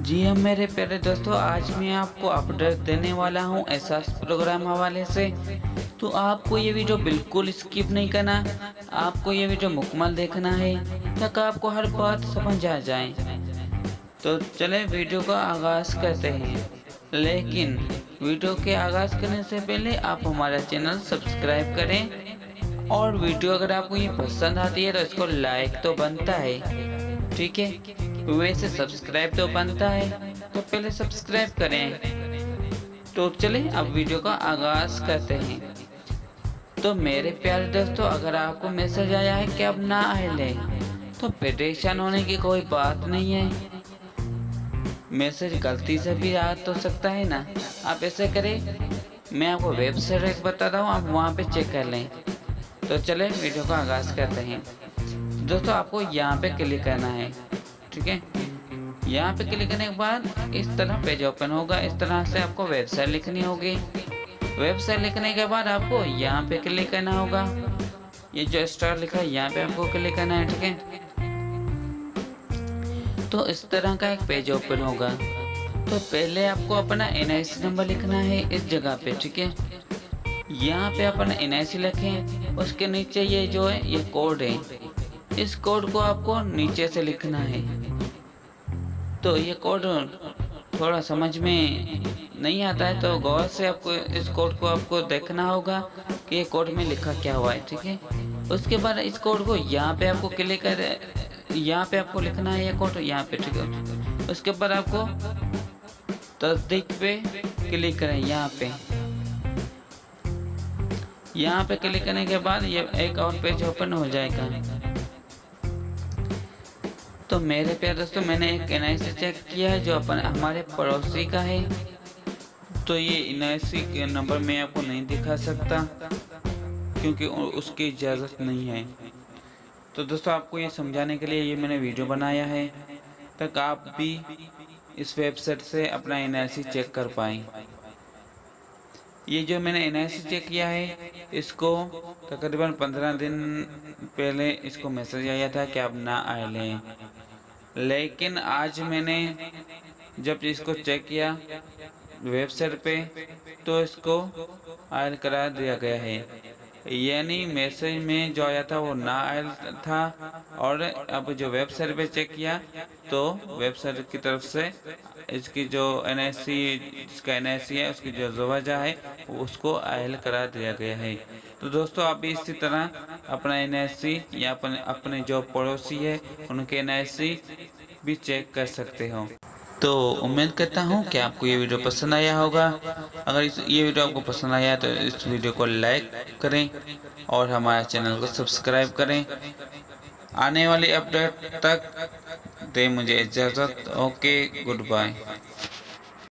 जी हाँ मेरे प्यारे दोस्तों, आज मैं आपको अपडेट देने वाला हूँ एहसास प्रोग्राम हवाले से। तो आपको ये वीडियो बिल्कुल स्किप नहीं करना, आपको ये वीडियो मुकम्मल देखना है ताकि आपको हर बात समझ आ जाए। तो चले वीडियो का आगाज़ करते हैं, लेकिन वीडियो के आगाज़ करने से पहले आप हमारा चैनल सब्सक्राइब करें और वीडियो अगर आपको ये पसंद आती है तो इसको लाइक तो बनता है, ठीक है। वैसे सब्सक्राइब तो बनता है, तो पहले सब्सक्राइब करें। तो चले अब वीडियो का आगाज़ करते हैं। तो मेरे प्यारे दोस्तों, अगर आपको मैसेज आया है कि अब ना आए तो परेशान होने की कोई बात नहीं है। मैसेज गलती से भी आ तो सकता है ना। आप ऐसे करें, मैं आपको वेबसाइट एक बताता हूँ, आप वहाँ पे चेक कर लें। तो चले वीडियो का आगाज़ करते हैं। दोस्तों आपको यहाँ पे क्लिक करना है, ठीक है। यहाँ पे क्लिक करने के बाद इस तरह पेज ओपन होगा। इस तरह से आपको वेबसाइट लिखनी होगी। वेबसाइट लिखने के बाद आपको यहाँ पे क्लिक करना होगा। ये जो स्टार लिखा है यहाँ पे आपको क्लिक करना है, ठीक है। तो इस तरह का एक पेज ओपन होगा। तो पहले आपको अपना NIC नंबर लिखना है इस जगह पे, ठीक है। यहाँ पे अपना NIC लिखें, उसके नीचे ये जो है ये कोड है, इस कोड को आपको नीचे से लिखना है। तो ये कोड थोड़ा समझ में नहीं आता है तो गौर से आपको इस कोड को आपको देखना होगा कि ये कोड में लिखा क्या हुआ है, ठीक है। उसके बाद इस कोड को यहाँ पे आपको क्लिक कर, यहाँ पे आपको लिखना है ये कोड यहाँ पे, ठीक है। उसके बाद आपको तस्दीक पे क्लिक करें। यहाँ पे क्लिक करने के बाद ये एक और पेज ओपन हो जाएगा। तो मेरे प्यारे दोस्तों, मैंने एक NIC चेक किया है जो अपन हमारे पड़ोसी का है। तो ये NIC नंबर मैं आपको नहीं दिखा सकता क्योंकि उसकी इजाज़त नहीं है। तो दोस्तों आपको ये समझाने के लिए ये मैंने वीडियो बनाया है ताकि आप भी इस वेबसाइट से अपना NIC चेक कर पाएँ। ये जो मैंने NIC चेक किया है, इसको तकरीबन 15 दिन पहले इसको मैसेज आया था कि अब ना आए लें, लेकिन आज मैंने जब इसको चेक किया वेबसाइट पे तो इसको आयल करा दिया गया है। यानी मैसेज में जो आया था वो ना आयल था, और अब जो वेबसाइट पे चेक किया तो वेबसाइट की तरफ से इसकी जो इसका NIC है उसकी जो वजह है उसको आयल करा दिया गया है। तो दोस्तों आप भी इसी तरह अपना NIC या अपने जो पड़ोसी है उनके NIC भी चेक कर सकते हो। तो उम्मीद करता हूँ कि आपको ये वीडियो पसंद आया होगा। अगर ये वीडियो आपको पसंद आया तो इस वीडियो को लाइक करें और हमारे चैनल को सब्सक्राइब करें। आने वाली अपडेट तक दे मुझे इजाज़त। Okay, good bye.